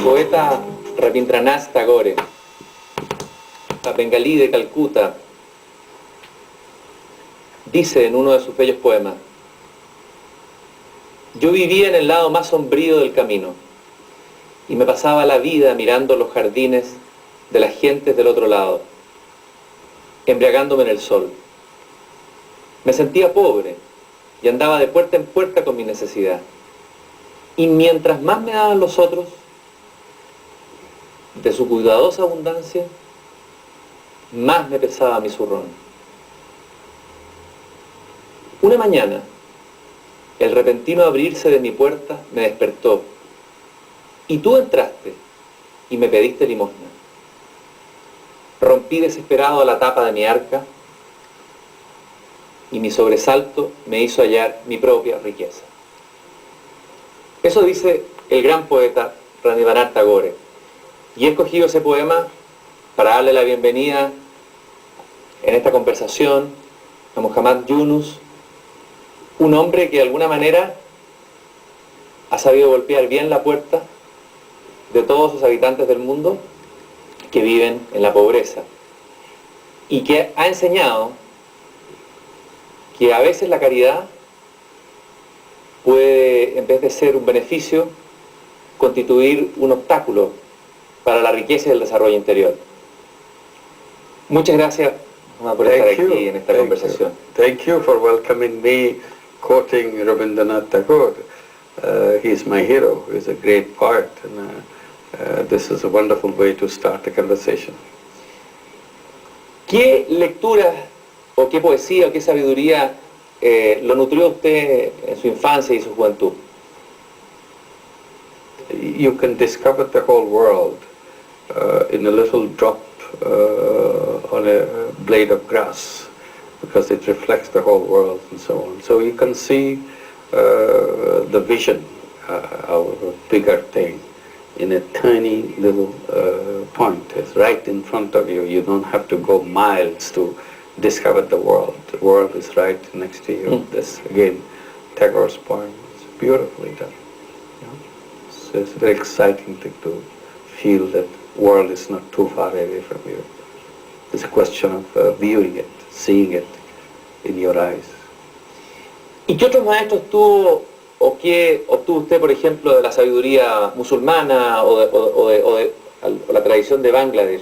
poeta Rabindranath Tagore, bengalí de Calcuta, dice en uno de sus bellos poemas: yo vivía en el lado más sombrío del camino y me pasaba la vida mirando los jardines de las gentes del otro lado, embriagándome en el sol. Me sentía pobre y andaba de puerta en puerta con mi necesidad. Y mientras más me daban los otros, de su cuidadosa abundancia, más me pesaba mi zurrón. Una mañana, el repentino abrirse de mi puerta me despertó, y tú entraste y me pediste limosna. Rompí desesperado la tapa de mi arca, y mi sobresalto me hizo hallar mi propia riqueza. Eso dice el gran poeta Rabindranath Tagore, y he escogido ese poema para darle la bienvenida en esta conversación a Muhammad Yunus, un hombre que de alguna manera ha sabido golpear bien la puerta de todos los habitantes del mundo que viven en la pobreza, y que ha enseñado que a veces la caridad puede, en vez de ser un beneficio, constituir un obstáculo para la riqueza y el desarrollo interior. Muchas gracias por estar aquí en esta conversación. Thank you for welcoming me, quoting Rabindranath Tagore. He is my hero. He is a great poet, and this is a wonderful way to start a conversation. ¿Qué lectura o qué poesía o qué sabiduría lo nutrió usted en su infancia y su juventud? You can discover the whole world in a little drop on a blade of grass, because it reflects the whole world and so on. So you can see the vision of a bigger thing in a tiny little point. It's right in front of you. You don't have to go miles to discover the world. The world is right next to you. This, again, Tagore's poem is beautifully done. You know? So it's a very exciting thing to feel that the world is not too far away from you. It's a question of viewing it, seeing it in your eyes. ¿Y qué otros maestros tuvo o qué obtuvo usted, por ejemplo, de la sabiduría musulmana o la tradición de Bangladesh,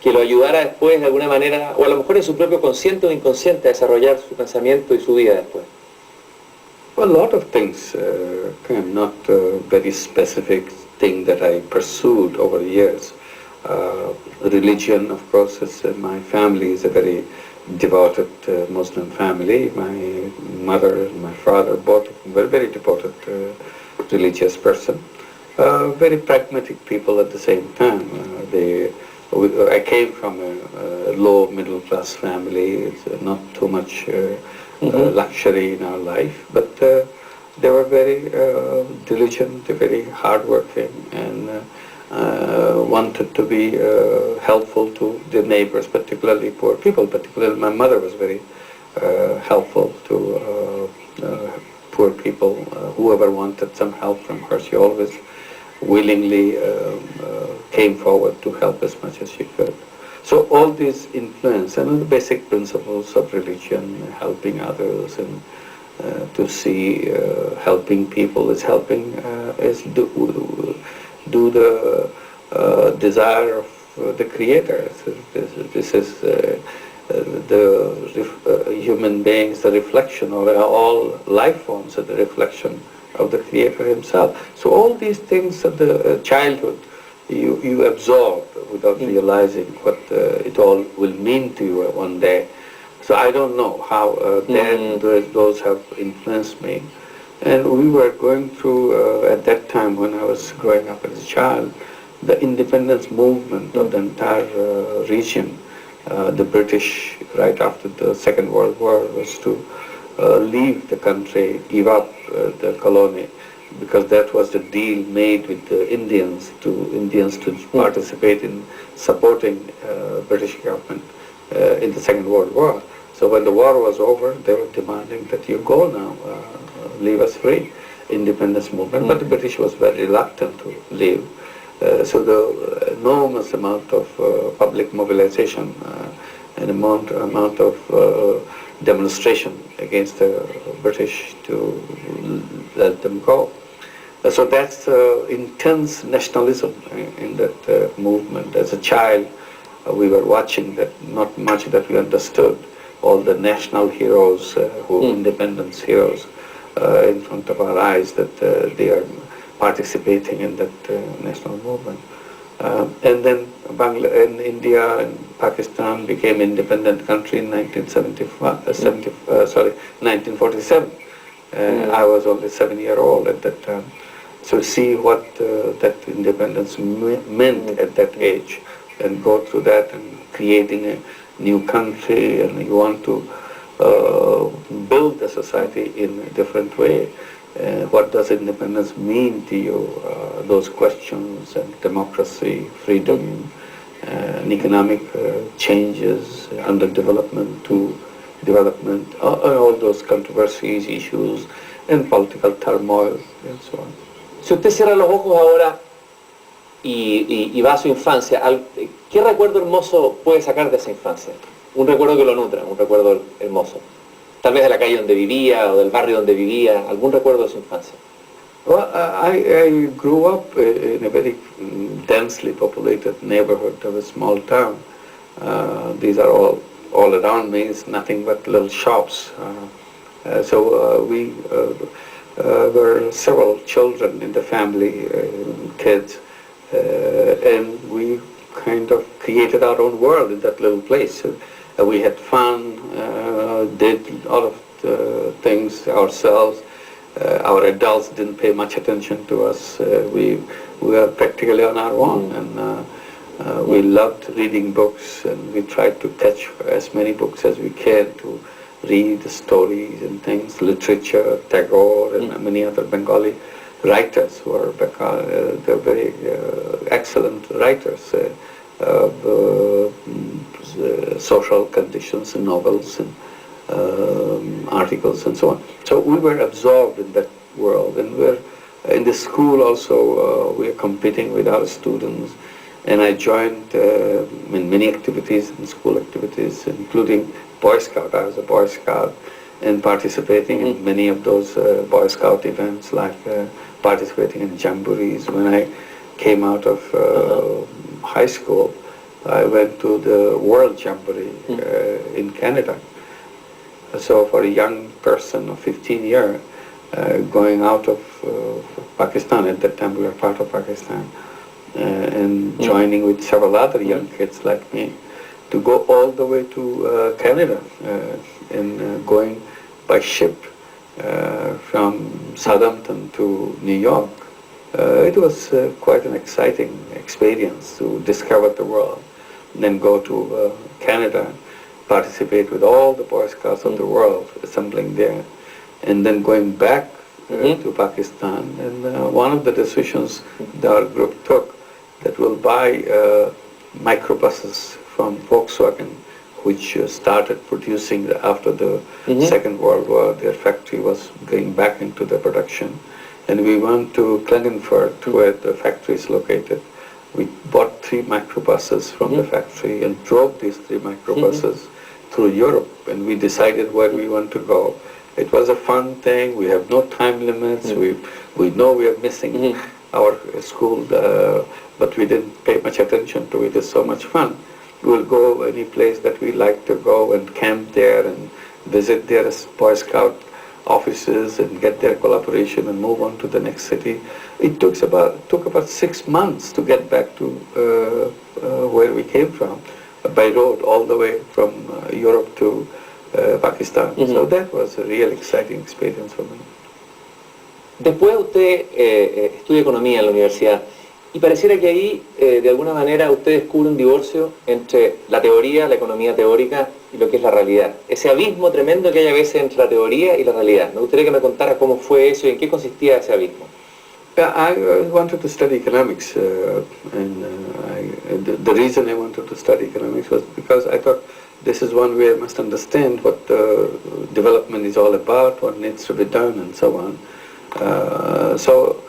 que lo ayudara después de alguna manera, o a lo mejor en su propio consciente o inconsciente, a desarrollar su pensamiento y su vida después? Well, a lot of things, not a very specific thing that I pursued over the years. Religion, of course, is, my family is a very devoted Muslim family. My mother and my father both were very devoted religious person. Very pragmatic people at the same time. I came from a low middle class family. It's not too much luxury in our life, but they were very diligent, very hardworking, and wanted to be helpful to their neighbors, particularly poor people. Particularly my mother was very helpful to poor people. Whoever wanted some help from her, she always willingly came forward to help as much as she could. So all these influence and the basic principles of religion, helping others, and to see helping people is helping, is do the desire of the Creator. So this is the human beings, the reflection of all life forms, are the reflection of the Creator Himself. So all these things of the childhood, you absorb without realizing what it all will mean to you one day. So I don't know how those have influenced me. And we were going through, at that time when I was growing up as a child, the independence movement of the entire region. The British, right after the Second World War, was to leave the country, give up the colony, because that was the deal made with the Indians to participate in supporting British government in the Second World War. So when the war was over, they were demanding that you go now, leave us free. independence movement, but the British was very reluctant to leave. So the enormous amount of public mobilization and amount of demonstration against the British to let them go. So that's intense nationalism in that movement. As a child, we were watching that, not much that we understood, all the national heroes, independence heroes, in front of our eyes, that they are participating in that national movement. And then in India and Pakistan became independent country in 1947. I was only 7-year-old at that time. So see what that independence meant at that age, and go through that and creating a new country, and you want to build the society in a different way. What does independence mean to you? Those questions, and democracy, freedom, and economic changes, underdevelopment to development, all those controversies, issues, and political turmoil, and so on. Si usted cierra los ojos ahora y va a su infancia, ¿qué recuerdo hermoso puede sacar de esa infancia? Un recuerdo que lo nutra, un recuerdo hermoso. Tal vez de la calle donde vivía o del barrio donde vivía, algún recuerdo de su infancia. Well, I grew up in a very densely populated neighborhood of a small town. These are all around me is nothing but little shops. So we were several children in the family, kids, and we kind of created our own world in that little place. We had fun, did all of the things ourselves. Our adults didn't pay much attention to us. We were practically on our own, and we loved reading books, and we tried to catch as many books as we can to read stories and things, literature, Tagore, and many other Bengali writers who are they're very excellent writers of social conditions and novels and articles and so on. So we were absorbed in that world, and we're in the school also. We are competing with our students, and I joined in many activities, in school activities, including Boy Scout. I was a Boy Scout, and participating in many of those Boy Scout events, like participating in jamborees. When I came out of high school, I went to the World Jamboree in Canada. So for a young person of 15 years, going out of Pakistan, at that time we were part of Pakistan, and joining with several other young kids like me, to go all the way to Canada, and going by ship from Southampton to New York. It was quite an exciting experience to discover the world, and then go to Canada, participate with all the Boy Scouts of the world, assembling there, and then going back to Pakistan. And one of the decisions that our group took, that we'll buy microbuses from Volkswagen, which started producing after the Second World War. Their factory was going back into the production. And we went to Klagenfurt, where the factory is located. We bought 3 microbuses from the factory and drove these 3 microbuses through Europe, and we decided where we want to go. It was a fun thing. We have no time limits. We know we are missing our school, but we didn't pay much attention to it. It's so much fun. We'll go any place that we like to go and camp there and visit their Boy Scout offices and get their collaboration and move on to the next city. It took about 6 months to get back to where we came from, by road all the way from Europe to Pakistan. So that was a real exciting experience for me. Después usted estudia economía en la universidad y pareciera que ahí de alguna manera usted descubre un divorcio entre la teoría, la economía teórica y lo que es la realidad. Ese abismo tremendo que hay a veces entre la teoría y la realidad. Me gustaría que me contara cómo fue eso y en qué consistía ese abismo. I wanted to study economics, and the reason I wanted to study economics was because I thought this is one way I must understand what development is all about, what needs to be done, and so on. So